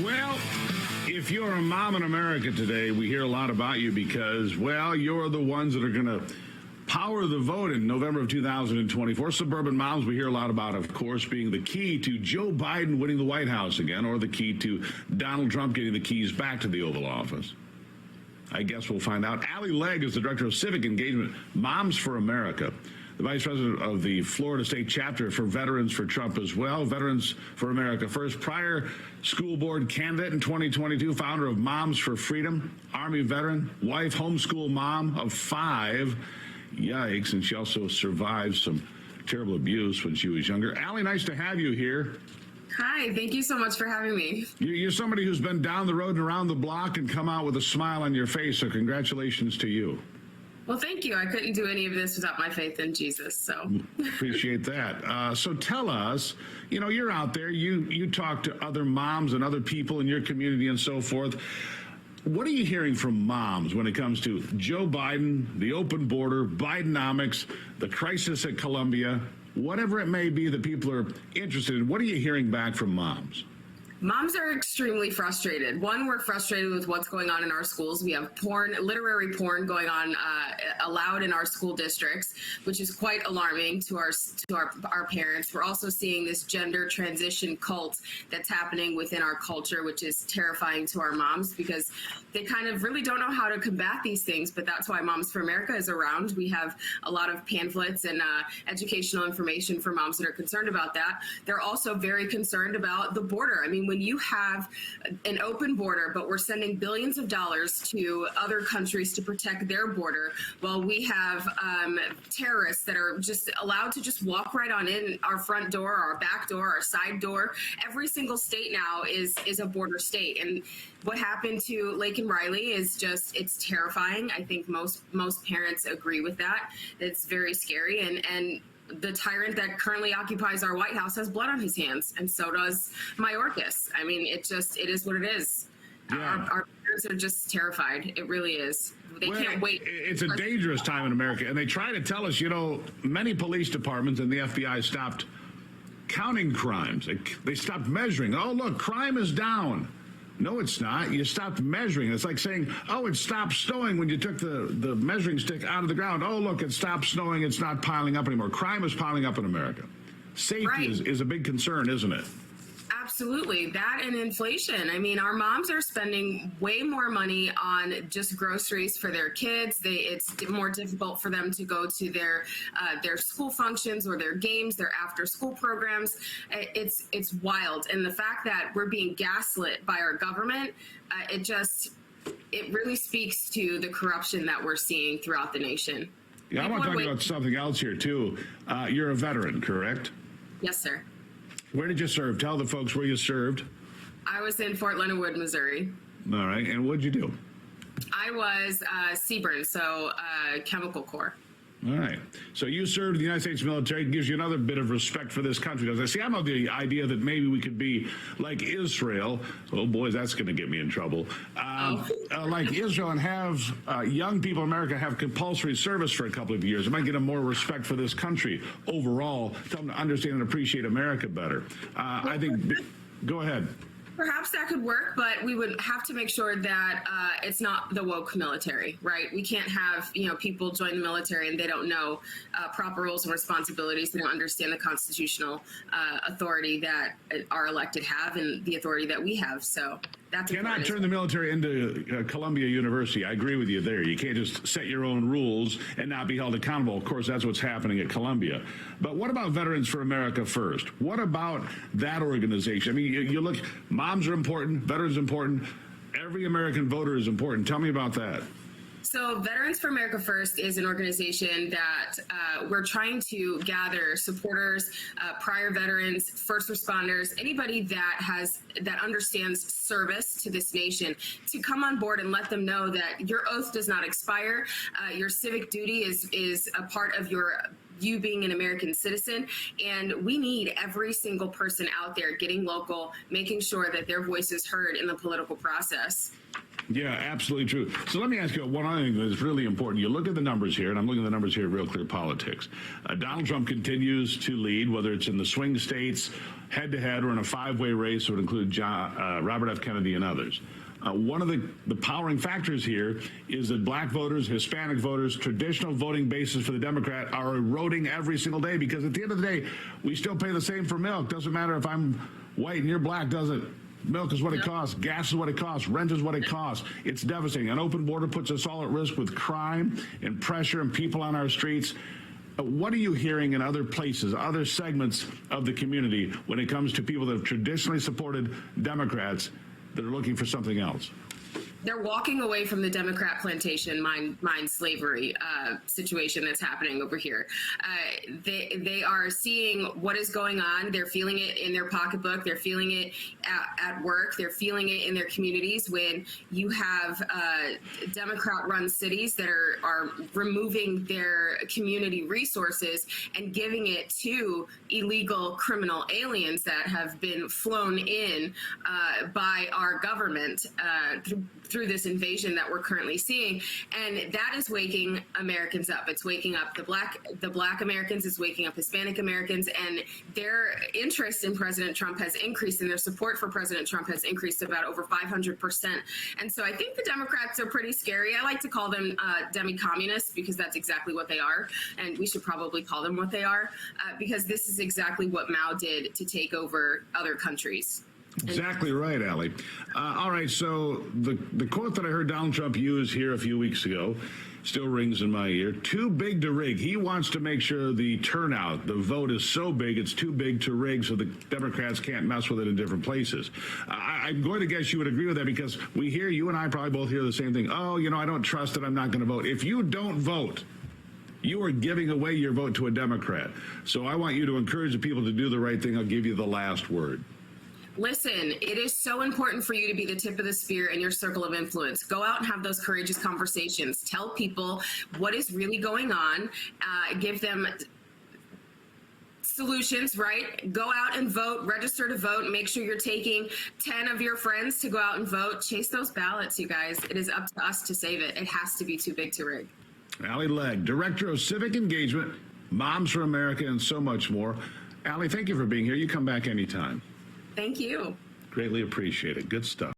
Well, if you're a mom in America today, we hear a lot about you because, well, you're the ones that are going to power the vote in November of 2024. Suburban moms we hear a lot about, of course, being the key to Joe Biden winning the White House again, or the key to Donald Trump getting the keys back to the Oval Office. I guess we'll find out. Aly Legge is the Director of Civic Engagement, Moms for America, the Vice President of the Florida State Chapter for Veterans for Trump as well. Veterans for America First, prior school board candidate in 2022, founder of Moms for Freedom, Army veteran, wife, homeschool mom of 5. Yikes, and she also survived some terrible abuse when she was younger. Aly, nice to have you here. Hi, thank you so much for having me. You're somebody who's been down the road and around the block and come out with a smile on your face, so congratulations to you. Well, thank you. I couldn't do any of this without my faith in Jesus, so. Appreciate that. So tell us, you're out there, you talk to other moms and other people in your community and so forth. What are you hearing from moms when it comes to Joe Biden, the open border, Bidenomics, the crisis at Columbia, whatever it may be that people are interested in? What are you hearing back from moms? Moms are extremely frustrated. One, we're frustrated with what's going on in our schools. We have porn, literary porn going on allowed in our school districts, which is quite alarming to our parents. We're also seeing this gender transition cult that's happening within our culture, which is terrifying to our moms because they kind of really don't know how to combat these things. But that's why Moms for America is around. We have a lot of pamphlets and educational information for moms that are concerned about that. They're also very concerned about the border. I mean, when you have an open border, but we're sending billions of dollars to other countries to protect their border, while we have terrorists that are just allowed to just walk right on in our front door, our back door, our side door. Every single state now is a border state. And what happened to Lake and Riley is just, it's terrifying. I think most parents agree with that. It's very scary. And the tyrant that currently occupies our White House has blood on his hands, and so does Mayorkas. I mean, it is what it is. Yeah. Our parents are just terrified. It really is. They can't wait. It's a dangerous time in America, and they try to tell us, many police departments and the FBI stopped counting crimes. They stopped measuring. Oh, look, crime is down. No, it's not. You stopped measuring. It's like saying, oh, it stopped snowing when you took the measuring stick out of the ground. Oh, look, it stopped snowing. It's not piling up anymore. Crime is piling up in America. Safety is a big concern, isn't it? Absolutely. That and inflation. I mean, our moms are spending way more money on just groceries for their kids. It's more difficult for them to go to their school functions or their games, their after school programs. It's wild. And the fact that we're being gaslit by our government, it really speaks to the corruption that we're seeing throughout the nation. Yeah, I want to talk about something else here, too. You're a veteran, correct? Yes, sir. Where did you serve? Tell the folks where you served. I was in Fort Leonard Wood, Missouri. All right. And what'd you do? I was Seaburn, so chemical corps. All right. So you served the United States military. It gives you another bit of respect for this country. Does I see? I'm of the idea that maybe we could be like Israel. Oh, boys, that's going to get me in trouble. Like Israel, and have young people in America have compulsory service for a couple of years. It might get them more respect for this country overall, tell them to understand and appreciate America better. I think, go ahead. Perhaps that could work, but we would have to make sure that it's not the woke military, right? We can't have, people join the military and they don't know proper roles and responsibilities. They don't understand the constitutional authority that our elected have and the authority that we have. So that's cannot turn the military into Columbia University. I agree with you there. You can't just set your own rules and not be held accountable. Of course, that's what's happening at Columbia. But what about Veterans for America First? What about that organization? I mean, you look, moms are important, veterans are important, every American voter is important. Tell me about that. So Veterans for America First is an organization that we're trying to gather supporters, prior veterans, first responders, anybody that understands service to this nation, to come on board and let them know that your oath does not expire. Your civic duty is a part of you being an American citizen, and we need every single person out there getting local, making sure that their voice is heard in the political process. Yeah, absolutely true. So let me ask you one other thing that's really important. You look at the numbers here, and I'm looking at the numbers here at Real Clear Politics. Donald Trump continues to lead, whether it's in the swing states, head-to-head, or in a five-way race that would include Robert F. Kennedy and others. One of the powering factors here is that black voters, Hispanic voters, traditional voting bases for the Democrat are eroding every single day, because at the end of the day, we still pay the same for milk. Doesn't matter if I'm white and you're black, does it? Milk is what it costs. Gas is what it costs. Rent is what it costs. It's devastating. An open border puts us all at risk with crime and pressure and people on our streets. What are you hearing in other places, other segments of the community when it comes to people that have traditionally supported Democrats that are looking for something else? They're walking away from the Democrat plantation mine slavery situation that's happening over here. They are seeing what is going on. They're feeling it in their pocketbook. They're feeling it at work. They're feeling it in their communities when you have Democrat-run cities that are removing their community resources and giving it to illegal criminal aliens that have been flown in by our government through this invasion that we're currently seeing. And that is waking Americans up. It's waking up the black Americans, it's waking up Hispanic Americans, and their interest in President Trump has increased, and their support for President Trump has increased about over 500%. And so I think the Democrats are pretty scary. I like to call them demi-communists, because that's exactly what they are, and we should probably call them what they are, because this is exactly what Mao did to take over other countries. Exactly right, Aly. All right, so the quote that I heard Donald Trump use here a few weeks ago still rings in my ear. Too big to rig. He wants to make sure the turnout, the vote is so big, it's too big to rig, so the Democrats can't mess with it in different places. I'm going to guess you would agree with that, because we hear, you and I probably both hear the same thing. Oh, I don't trust it, I'm not going to vote. If you don't vote, you are giving away your vote to a Democrat. So I want you to encourage the people to do the right thing. I'll give you the last word. Listen, it is so important for you to be the tip of the spear in your circle of influence. Go out and have those courageous conversations. Tell people what is really going on. Give them solutions, right? Go out and vote, register to vote, make sure you're taking 10 of your friends to go out and vote. Chase those ballots, you guys. It is up to us to save it. It has to be too big to rig. Aly Legge, Director of Civic Engagement, Moms for America, and so much more. Aly, thank you for being here. You come back anytime. Thank you. Greatly appreciate it. Good stuff.